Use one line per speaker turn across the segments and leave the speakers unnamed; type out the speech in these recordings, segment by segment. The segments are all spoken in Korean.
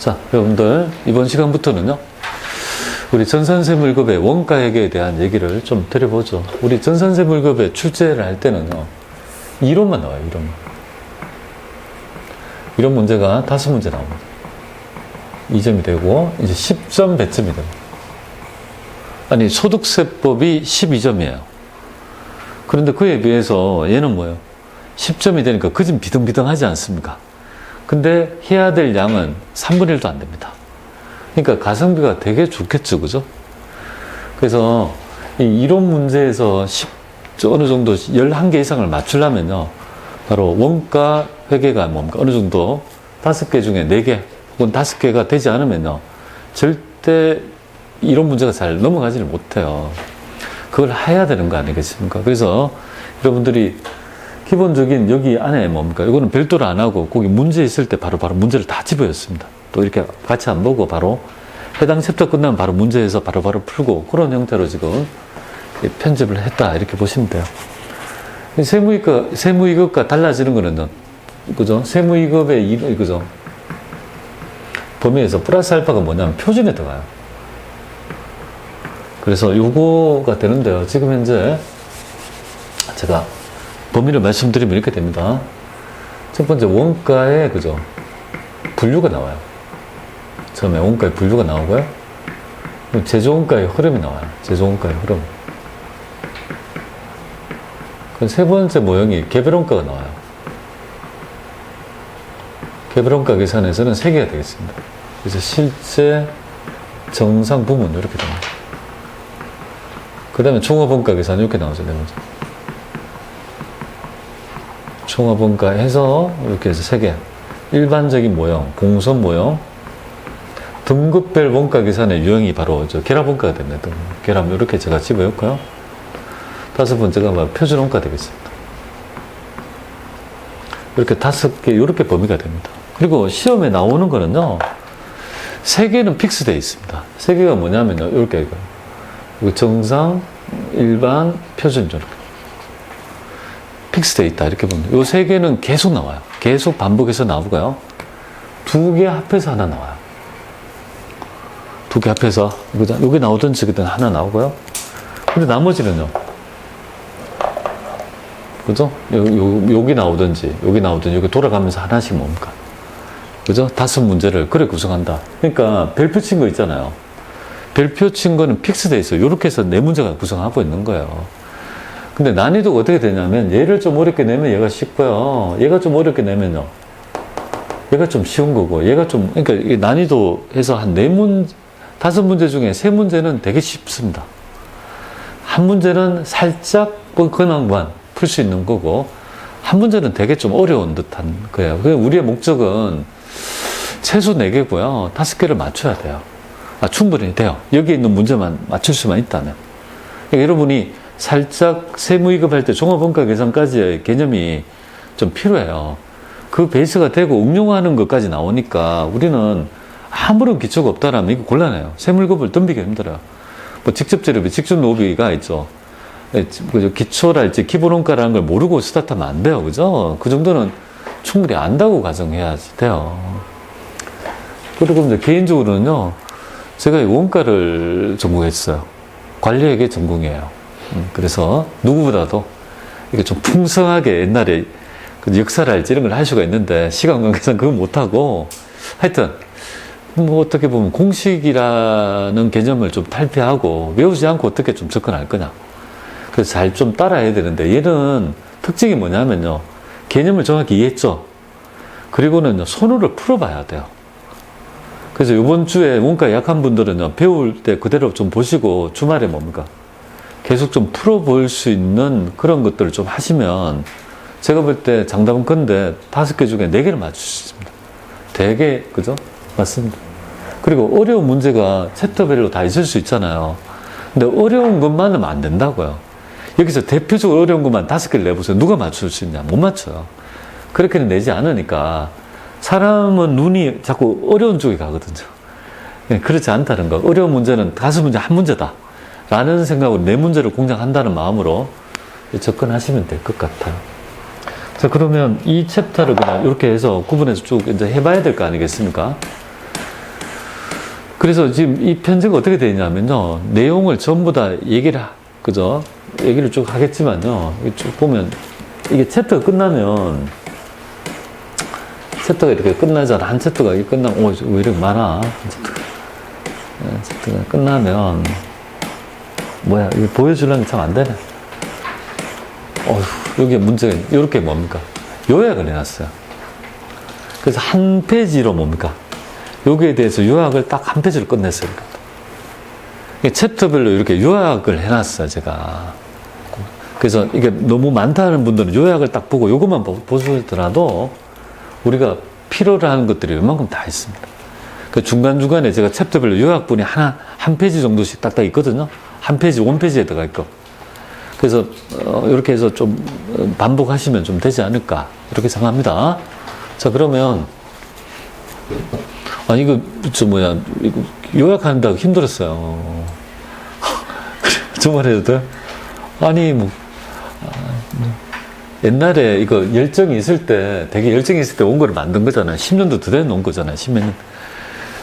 자, 여러분들 이번 시간부터는요, 우리 전산세무일급의 원가회계에 대한 얘기를 좀 드려보죠. 우리 전산세무일급에 출제를 할 때는요, 이론만 나와요. 이론만. 이론 문제가 5문제 나옵니다. 2점이 되고 이제 10점 배점이 됩니다. 아니, 소득세법이 12점이에요. 그런데 그에 비해서 얘는 뭐예요? 10점이 되니까 그좀 비등비등하지 않습니까? 근데 해야 될 양은 3분의 1도 안 됩니다. 그러니까 가성비가 되게 좋겠죠, 그죠? 그래서 이 이론 문제에서 어느 정도 11개 이상을 맞추려면요, 바로 원가 회계가 뭡니까? 어느 정도 5개 중에 4개 혹은 5개가 되지 않으면요, 절대 이론 문제가 잘 넘어가지를 못해요. 그걸 해야 되는 거 아니겠습니까? 그래서 여러분들이 기본적인 여기 안에 뭡니까? 이거는 별도로 안 하고 거기 문제 있을 때 바로 문제를 다 집어였습니다. 또 이렇게 같이 안 보고 바로 해당 챕터 끝나면 바로 문제에서 바로 풀고 그런 형태로 지금 편집을 했다, 이렇게 보시면 돼요. 세무이급과 달라지는 거는, 그죠? 세무이급의 그죠? 범위에서 플러스 알파가 뭐냐면 표준에 들어가요. 그래서 요거가 되는데요. 지금 현재 제가 범위를 말씀드리면 이렇게 됩니다. 첫 번째, 원가에, 그죠? 분류가 나와요. 처음에 원가의 분류가 나오고요. 제조원가의 흐름이 나와요. 제조원가의 흐름. 세 번째 모형이 개별원가가 나와요. 개별원가 계산에서는 3개가 되겠습니다. 그래서 실제, 정상, 부문 이렇게 됩니다. 그 다음에 종합원가 계산 이렇게 나오죠. 네 번째. 종합원가 해서 이렇게 해서 3개. 일반적인 모형, 공선 모형, 등급별 원가 계산의 유형이 바로 결합원가가 됩니다. 결합 이렇게 제가 집어였고요. 5번째가 표준 원가 되겠습니다. 이렇게 5개, 이렇게 범위가 됩니다. 그리고 시험에 나오는 거는요, 3개는 픽스되어 있습니다. 3개가 뭐냐면요, 이렇게 정상, 일반, 표준 이렇게 픽스되어 있다, 이렇게 보면 이 3개는 계속 나와요. 계속 반복해서 나오고요. 2개 합해서 하나 나와요. 2개 합해서 여기 나오던 측이든 하나 나오고요. 근데 나머지는요, 그죠? 여기 나오든지 여기 돌아가면서 하나씩 뭡니까? 그죠? 5문제를 그래 구성한다. 그러니까 별표 친 거 있잖아요. 별표 친 거는 픽스돼 있어요. 이렇게 해서 4문제가 구성하고 있는 거예요. 근데 난이도가 어떻게 되냐면, 얘를 좀 어렵게 내면 얘가 쉽고요, 얘가 좀 어렵게 내면요, 얘가 좀 쉬운 거고, 얘가 좀, 그러니까 이 난이도 해서 한 5문제 중에 3문제는 되게 쉽습니다. 한 문제는 살짝 근황만 풀 수 있는 거고, 한 문제는 되게 좀 어려운 듯한 거예요. 우리의 목적은 최소 4개고요, 5개를 맞춰야 돼요. 충분히 돼요. 여기 있는 문제만 맞출 수만 있다면. 그러니까 여러분이 살짝 세무이급할 때 종합원가 계산까지의 개념이 좀 필요해요. 그 베이스가 되고 응용하는 것까지 나오니까 우리는 아무런 기초가 없다라면 이거 곤란해요. 세무이급을 덤비기 힘들어요. 뭐 직접재료비, 직접노비가 있죠. 기초랄지 기본원가라는 걸 모르고 스타트하면 안 돼요. 그죠? 그 정도는 충분히 안다고 가정해야지 돼요. 그리고 이제 개인적으로는요, 제가 원가를 전공했어요. 관리회계 전공이에요. 그래서 누구보다도 이게 좀 풍성하게 옛날에 그 역사를 알지 이런 걸 할 수가 있는데, 시간 관계상 그건 못하고, 하여튼 뭐 어떻게 보면 공식이라는 개념을 좀 탈피하고 외우지 않고 어떻게 좀 접근할 거냐, 그래서 잘 좀 따라야 되는데, 얘는 특징이 뭐냐면요, 개념을 정확히 이해했죠. 그리고는 손으로 풀어봐야 돼요. 그래서 이번 주에 원가 약한 분들은요, 배울 때 그대로 좀 보시고 주말에 뭡니까? 계속 좀 풀어볼 수 있는 그런 것들을 좀 하시면, 제가 볼 때 장담은 건데 5개 중에 4개를 맞출 수 있습니다. 되게, 그죠? 맞습니다. 그리고 어려운 문제가 챕터별로 다 있을 수 있잖아요. 근데 어려운 것만 하면 안 된다고요. 여기서 대표적으로 어려운 것만 5개를 내보세요. 누가 맞출 수 있냐? 못 맞춰요. 그렇게는 내지 않으니까 사람은 눈이 자꾸 어려운 쪽에 가거든요. 그렇지 않다는 거. 어려운 문제는 5문제 한 문제다 라는 생각으로 4문제를 공략한다는 마음으로 접근하시면 될 것 같아요. 자, 그러면 이 챕터를 그냥 이렇게 해서 구분해서 쭉 이제 해봐야 될 거 아니겠습니까? 그래서 지금 이 편지가 어떻게 되냐면요. 내용을 전부 다 그죠? 얘기를 쭉 하겠지만요. 쭉 보면, 이게 챕터가 끝나면, 챕터가 이렇게 끝나잖아. 한 챕터가 이렇게 끝나면, 왜 이렇게 많아? 챕터가 끝나면, 뭐야, 이거 보여주려면 참 안 되네. 여기 문제가, 이렇게 뭡니까? 요약을 해놨어요. 그래서 한 페이지로 뭡니까? 여기에 대해서 요약을 딱 한 페이지로 끝냈어요. 챕터별로 이렇게 요약을 해놨어요, 제가. 그래서 이게 너무 많다는 분들은 요약을 딱 보고 요것만 보시더라도 우리가 필요로 하는 것들이 웬만큼 다 있습니다. 그 중간중간에 제가 챕터별로 요약본이 한 페이지 정도씩 딱딱 있거든요. 한 페이지, 원 페이지에 들어가 있고. 그래서, 이렇게 해서 좀 반복하시면 좀 되지 않을까. 이렇게 생각합니다. 자, 그러면, 이거, 이거 요약한다고 힘들었어요. 정말 해도 돼요? 옛날에 이거 열정이 있을 때, 되게 열정이 있을 때 원고를 만든 거잖아요. 10년도 더 된 원고잖아요. 10몇 년.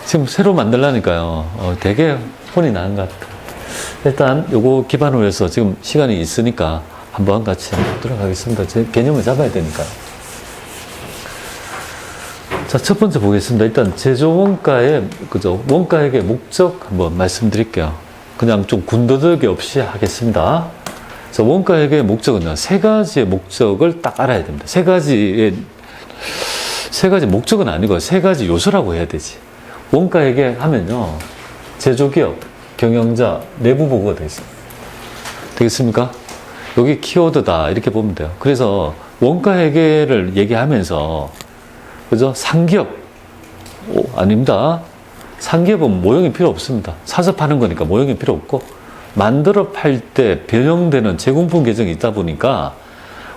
지금 새로 만들라니까요. 되게 혼이 나는 것 같아요. 일단 요거 기반으로 해서 지금 시간이 있으니까 한번 같이 들어가겠습니다. 제 개념을 잡아야 되니까요. 자, 첫 번째 보겠습니다. 일단 제조 원가의, 그죠? 원가액의 목적 한번 말씀드릴게요. 그냥 좀 군더더기 없이 하겠습니다. 자, 원가액의 목적은요, 세 가지의 목적을 딱 알아야 됩니다. 세 가지 목적은 아니고 세 가지 요소라고 해야 되지. 원가액에 하면요, 제조기업, 경영자, 내부 보고가 되어 있습니다. 되겠습니까? 여기 키워드다. 이렇게 보면 돼요. 그래서 원가회계를 얘기하면서, 그죠? 상기업. 아닙니다. 상기업은 모형이 필요 없습니다. 사서 파는 거니까 모형이 필요 없고, 만들어 팔 때 변형되는 제공품 계정이 있다 보니까,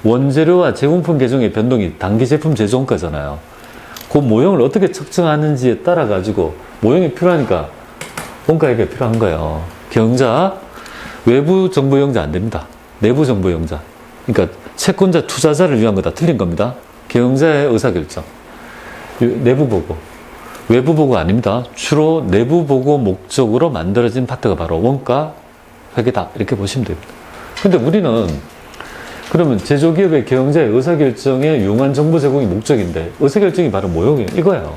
원재료와 제공품 계정의 변동이 단기 제품 제조 원가잖아요. 그 모형을 어떻게 측정하는지에 따라 가지고 모형이 필요하니까 원가액이 필요한 거예요. 경영자, 외부 정보용자 안 됩니다. 내부 정보용자. 그러니까 채권자, 투자자를 위한 거다 틀린 겁니다. 경영자의 의사결정. 내부 보고. 외부 보고 아닙니다. 주로 내부 보고 목적으로 만들어진 파트가 바로 원가 회계다. 이렇게 보시면 됩니다. 근데 우리는 그러면 제조기업의 경영자의 의사결정에 유용한 정보 제공이 목적인데 의사결정이 바로 모형이에요. 이거예요.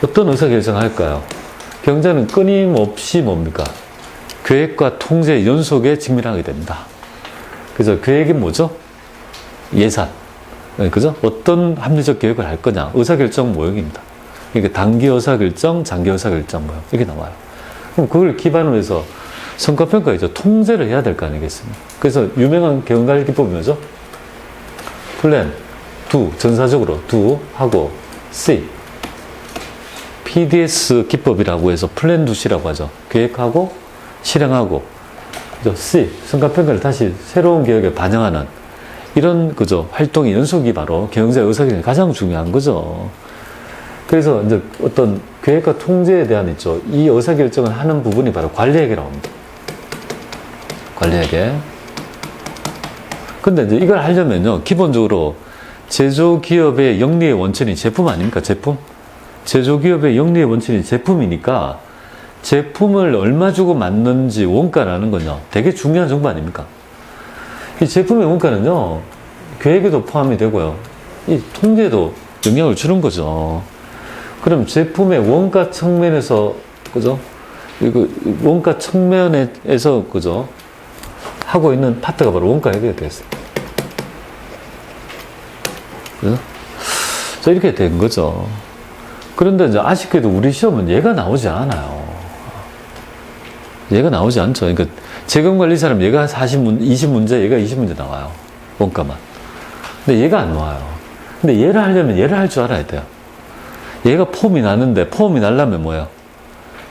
어떤 의사결정 할까요? 경영자는 끊임없이 뭡니까? 계획과 통제 연속에 직면하게 됩니다. 그래서 계획이 뭐죠? 예산. 그죠? 어떤 합리적 계획을 할 거냐? 의사결정 모형입니다. 그러니까 단기 의사결정, 장기 의사결정 모형. 이렇게 나와요. 그럼 그걸 기반으로 해서 성과평가이죠. 통제를 해야 될 거 아니겠습니까? 그래서 유명한 경영관리 기법이 뭐죠? 플랜, do, 전사적으로 do 하고 see. PDS 기법이라고 해서 플랜 두시라고 하죠. 계획하고 실행하고 그죠? C, 성과평가를 다시 새로운 계획에 반영하는 이런 그죠? 활동의 연속이 바로 경영자의 의사결정이 가장 중요한 거죠. 그래서 이제 어떤 계획과 통제에 대한 있죠. 이 의사결정을 하는 부분이 바로 관리회계라고 합니다. 관리회계. 근데 이제 이걸 하려면요, 기본적으로 제조기업의 영리의 원천이 제품 아닙니까? 제품? 제조기업의 영리의 원천이 제품이니까 제품을 얼마 주고 만든지 원가라는 건요, 되게 중요한 정보 아닙니까? 이 제품의 원가는요, 계획에도 포함이 되고요, 이 통제에도 영향을 주는 거죠. 그럼 제품의 원가 측면에서, 그죠? 이거 원가 측면에서, 그죠? 하고 있는 파트가 바로 원가 회계가 되겠습니다. 그죠? 자, 이렇게 된 거죠. 그런데 이제 아쉽게도 우리 시험은 얘가 나오지 않아요. 얘가 나오지 않죠. 그러니까 재건관리사람 얘가 20문제, 얘가 20문제 나와요. 원가만. 근데 얘가 안 나와요. 근데 얘를 하려면 얘를 할 줄 알아야 돼요. 얘가 폼이 나는데 폼이 나려면 뭐예요?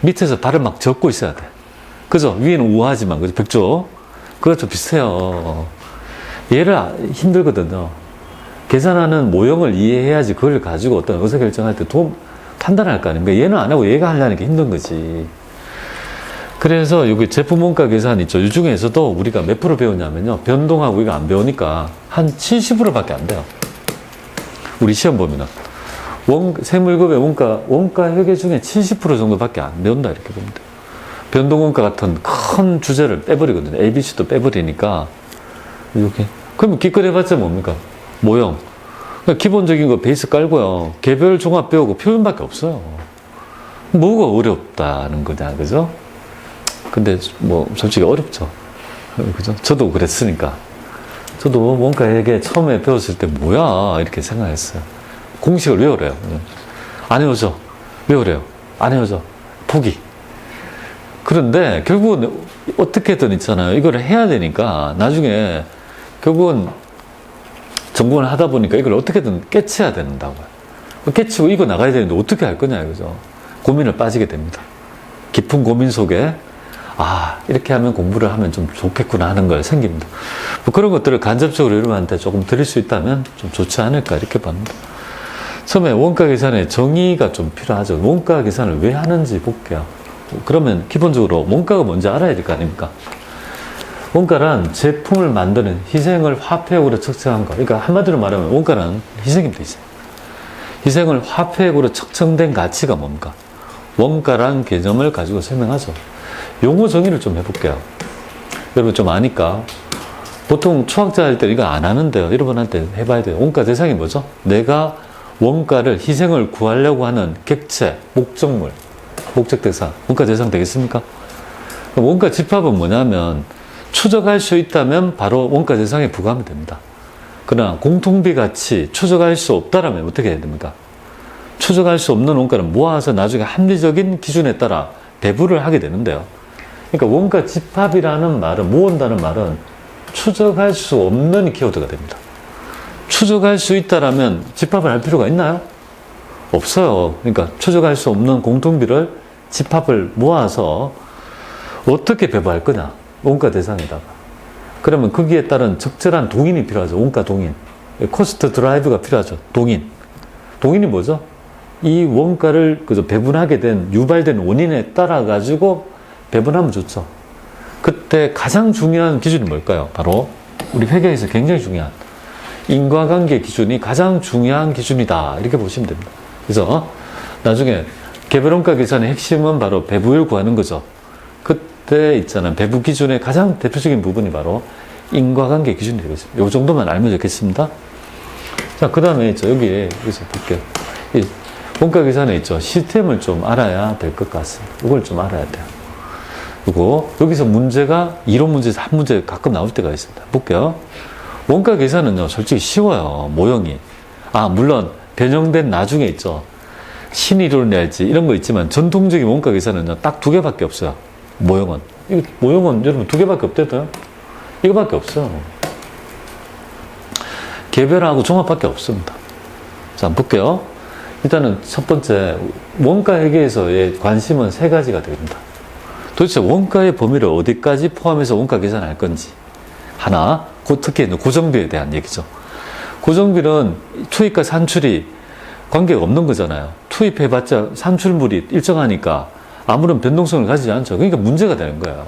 밑에서 발을 막 적고 있어야 돼. 그죠? 위에는 우아하지만, 그죠? 벽조. 그것도 비슷해요. 얘를 힘들거든요. 계산하는 모형을 이해해야지 그걸 가지고 어떤 의사결정할 때 판단할 거 아닙니까? 얘는 안 하고 얘가 하려니까 힘든 거지. 그래서 여기 제품 원가 계산 있죠. 이 중에서도 우리가 몇 프로 배웠냐면요, 변동하고 이거 안 배우니까 한 70%밖에 안 돼요. 우리 시험 보면은. 생물급의 원가 회계 중에 70% 정도밖에 안 배운다, 이렇게 보면 돼요. 변동원가 같은 큰 주제를 빼버리거든요. ABC도 빼버리니까, 이렇게. 그러면 기껏 해봤자 뭡니까? 모형. 그러니까 기본적인 거 베이스 깔고요. 개별 종합 배우고 표현밖에 없어요. 뭐가 어렵다는 거냐, 그죠? 근데 뭐, 솔직히 어렵죠. 그죠? 저도 그랬으니까. 저도 원가 회계 처음에 배웠을 때 뭐야? 이렇게 생각했어요. 공식을 외우래요. 안 외워져. 외우래요. 안 외워져. 포기. 그런데 결국은 어떻게든 있잖아요. 이걸 해야 되니까 나중에 결국은 전공을 하다 보니까 이걸 어떻게든 깨쳐야 된다고요. 깨치고 이거 나가야 되는데 어떻게 할 거냐, 그죠? 고민을 빠지게 됩니다. 깊은 고민 속에 이렇게 하면 공부를 하면 좀 좋겠구나 하는 걸 생깁니다. 뭐 그런 것들을 간접적으로 여러분한테 조금 드릴 수 있다면 좀 좋지 않을까 이렇게 봅니다. 처음에 원가 계산에 정의가 좀 필요하죠. 원가 계산을 왜 하는지 볼게요. 그러면 기본적으로 원가가 뭔지 알아야 될 거 아닙니까? 원가란 제품을 만드는 희생을 화폐액으로 측정한 거. 그러니까 한마디로 말하면 원가는 희생입니다, 희생. 희생을 화폐액으로 측정된 가치가 뭡니까? 원가란 개념을 가지고 설명하죠. 용어 정의를 좀 해볼게요. 여러분 좀 아니까. 보통 초학자 할 때 이거 안 하는데요. 여러분한테 해봐야 돼요. 원가 대상이 뭐죠? 내가 원가를 희생을 구하려고 하는 객체, 목적물, 목적 대상, 원가 대상 되겠습니까? 원가 집합은 뭐냐면 추적할 수 있다면 바로 원가 대상에 부과하면 됩니다. 그러나 공통비 가치 추적할 수 없다라면 어떻게 해야 됩니까? 추적할 수 없는 원가는 모아서 나중에 합리적인 기준에 따라 배분을 하게 되는데요. 그러니까 원가 집합이라는 말은, 모은다는 말은 추적할 수 없는 키워드가 됩니다. 추적할 수 있다라면 집합을 할 필요가 있나요? 없어요. 그러니까 추적할 수 없는 공통비를 집합을 모아서 어떻게 배분할 거냐? 원가 대상에다가. 그러면 거기에 따른 적절한 동인이 필요하죠. 원가 동인. 코스트 드라이브가 필요하죠. 동인. 동인이 뭐죠? 이 원가를 그저 배분하게 된 유발된 원인에 따라 가지고 배분하면 좋죠. 그때 가장 중요한 기준이 뭘까요? 바로 우리 회계에서 굉장히 중요한 인과관계 기준이 가장 중요한 기준이다. 이렇게 보시면 됩니다. 그래서 나중에 개별원가 계산의 핵심은 바로 배부율 구하는 거죠. 그때 있잖아요. 배부 기준의 가장 대표적인 부분이 바로 인과관계 기준이 되겠습니다. 이 정도만 알면 좋겠습니다. 자, 그 다음에 있죠. 여기서 볼게요. 이 원가 계산에 있죠. 시스템을 좀 알아야 될 것 같습니다. 이걸 좀 알아야 돼요. 그리고 여기서 문제가 이론 문제에서 한 문제 가끔 나올 때가 있습니다. 볼게요. 원가 계산은요, 솔직히 쉬워요. 모형이. 물론 변형된 나중에 있죠. 신이론을 낼지 이런 거 있지만 전통적인 원가 계산은요, 딱 두 개밖에 없어요. 모형은. 모형은 여러분 두 개밖에 없대요. 이거밖에 없어요. 개별하고 종합밖에 없습니다. 자, 한번 볼게요. 일단은 첫 번째, 원가 회계에서의 관심은 세 가지가 됩니다. 도대체 원가의 범위를 어디까지 포함해서 원가 계산할 건지. 하나, 특히 고정비에 대한 얘기죠. 고정비는 투입과 산출이 관계가 없는 거잖아요. 투입해봤자 산출물이 일정하니까 아무런 변동성을 가지지 않죠. 그러니까 문제가 되는 거예요.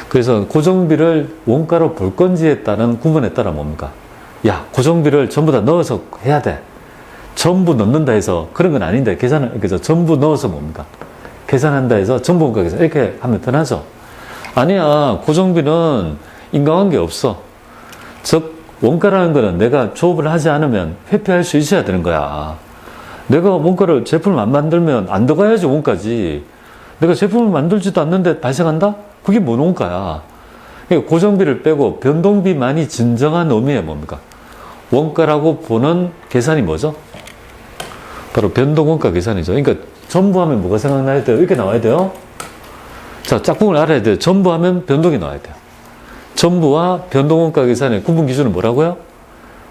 그래서 고정비를 원가로 볼 건지에 따른 구분에 따라 뭡니까? 야, 고정비를 전부 다 넣어서 해야 돼. 전부 넣는다 해서 그런 건 아닌데 그래서 전부 넣어서 뭡니까? 계산한다 해서 전부 원가 계산 이렇게 하면 편하죠. 아니야, 고정비는 인과관계 없어. 즉 원가라는 거는 내가 조업을 하지 않으면 회피할 수 있어야 되는 거야. 내가 원가를 제품을 안 만들면 안 들어가야지 원가지. 내가 제품을 만들지도 않는데 발생한다? 그게 뭔 원가야. 그러니까 고정비를 빼고 변동비만이 진정한 의미가 뭡니까? 원가라고 보는 계산이 뭐죠? 바로 변동원가 계산이죠. 그러니까 전부 하면 뭐가 생각나야 돼요? 이렇게 나와야 돼요. 자, 짝꿍을 알아야 돼요. 전부 하면 변동이 나와야 돼요. 전부와 변동원가 계산의 구분 기준은 뭐라고요?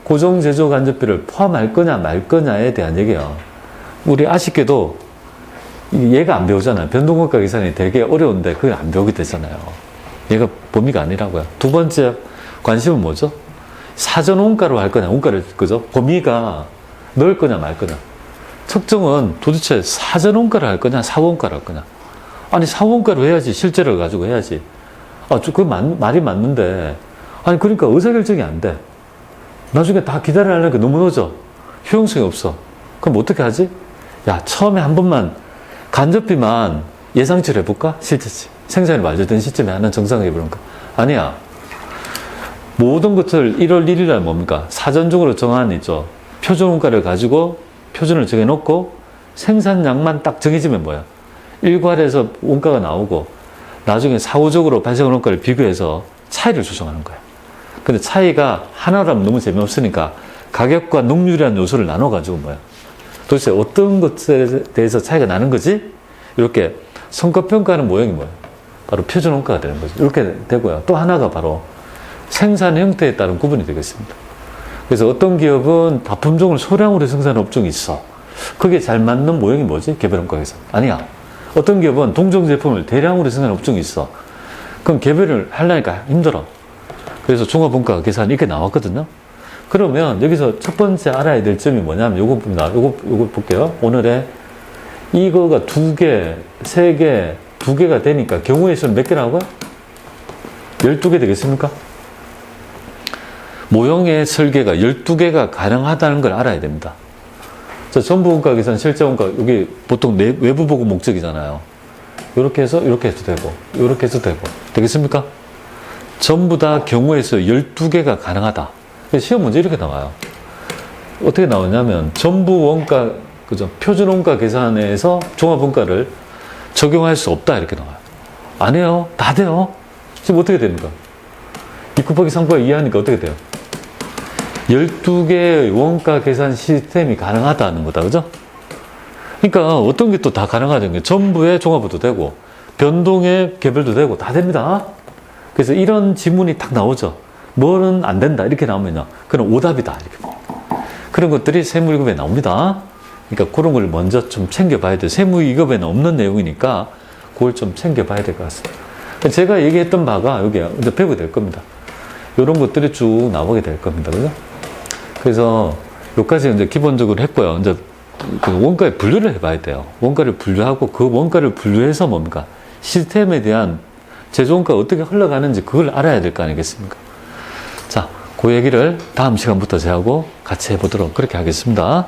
고정제조 간접비를 포함할 거냐 말 거냐에 대한 얘기예요. 우리 아쉽게도 얘가 안 배우잖아요. 변동원가 계산이 되게 어려운데 그걸 안 배우게 되잖아요. 얘가 범위가 아니라고요. 두 번째 관심은 뭐죠? 사전 원가로 할 거냐, 원가를, 그죠? 범위가 넣을 거냐 말 거냐. 측정은 도대체 사전 원가를 할 거냐, 사후 원가를 할 거냐. 아니, 사후 원가로 해야지. 실제를 가지고 해야지. 말이 맞는데. 아니, 그러니까 의사결정이 안 돼. 나중에 다 기다려야 하려니까 너무 늦어. 효용성이 없어. 그럼 어떻게 하지? 야, 처음에 한 번만 간접비만 예상치를 해볼까? 실제치. 생산이 완료된 시점에 하나 정상을 해보는가? 아니야. 모든 것을 1월 1일 날 뭡니까? 사전적으로 정한 있죠. 표준 원가를 가지고 표준을 정해놓고 생산량만 딱 정해지면 뭐야? 일괄해서 원가가 나오고 나중에 사후적으로 발생한 원가를 비교해서 차이를 조정하는 거야. 근데 차이가 하나라면 너무 재미없으니까 가격과 능률이라는 요소를 나눠가지고 뭐야? 도대체 어떤 것에 대해서 차이가 나는 거지? 이렇게 성과평가하는 모형이 뭐야? 바로 표준 원가가 되는 거죠. 이렇게 되고요. 또 하나가 바로 생산 형태에 따른 구분이 되겠습니다. 그래서 어떤 기업은 다품종을 소량으로 생산하는 업종이 있어. 그게 잘 맞는 모형이 뭐지? 개별 원가 계산. 아니야. 어떤 기업은 동종 제품을 대량으로 생산하는 업종이 있어. 그럼 개별을 하려니까 힘들어. 그래서 종합원가 계산이 이렇게 나왔거든요. 그러면 여기서 첫 번째 알아야 될 점이 뭐냐면 요거 볼게요. 오늘의 이거가 2개, 3개, 2개가 되니까 경우의 수는 몇 개라고요? 12개 되겠습니까? 모형의 설계가 12개가 가능하다는 걸 알아야 됩니다. 자, 전부원가 계산, 실제원가, 여기 보통 외부 보고 목적이잖아요. 이렇게 해서 이렇게 해도 되고, 이렇게 해도 되고. 되겠습니까? 전부 다 경우의 수 12개가 가능하다. 시험 문제 이렇게 나와요. 어떻게 나오냐면, 전부 원가, 그죠? 표준 원가 계산에서 종합원가를 적용할 수 없다. 이렇게 나와요. 안 해요. 다 돼요. 지금 어떻게 됩니까? 2 곱하기 3 곱하기 2 하니까 어떻게 돼요? 12개의 원가 계산 시스템이 가능하다는 거다. 그죠? 그러니까 어떤 게 또 다 가능하다는 게 전부의 종합도 되고 변동의 개별도 되고 다 됩니다. 그래서 이런 지문이 딱 나오죠. 뭐는 안 된다. 이렇게 나오면요. 그럼 오답이다. 이렇게. 그런 것들이 세무 1급에 나옵니다. 그러니까 그런 걸 먼저 좀 챙겨봐야 돼요. 세무 2급에는 없는 내용이니까 그걸 좀 챙겨봐야 될 것 같습니다. 제가 얘기했던 바가 여기 이제 배우게 될 겁니다. 이런 것들이 쭉 나오게 될 겁니다. 그죠? 그래서 여기까지 이제 기본적으로 했고요. 이제 원가의 분류를 해봐야 돼요. 원가를 분류하고 그 원가를 분류해서 뭡니까? 시스템에 대한 제조원가가 어떻게 흘러가는지 그걸 알아야 될 거 아니겠습니까? 자, 그 얘기를 다음 시간부터 제하고 같이 해보도록 그렇게 하겠습니다.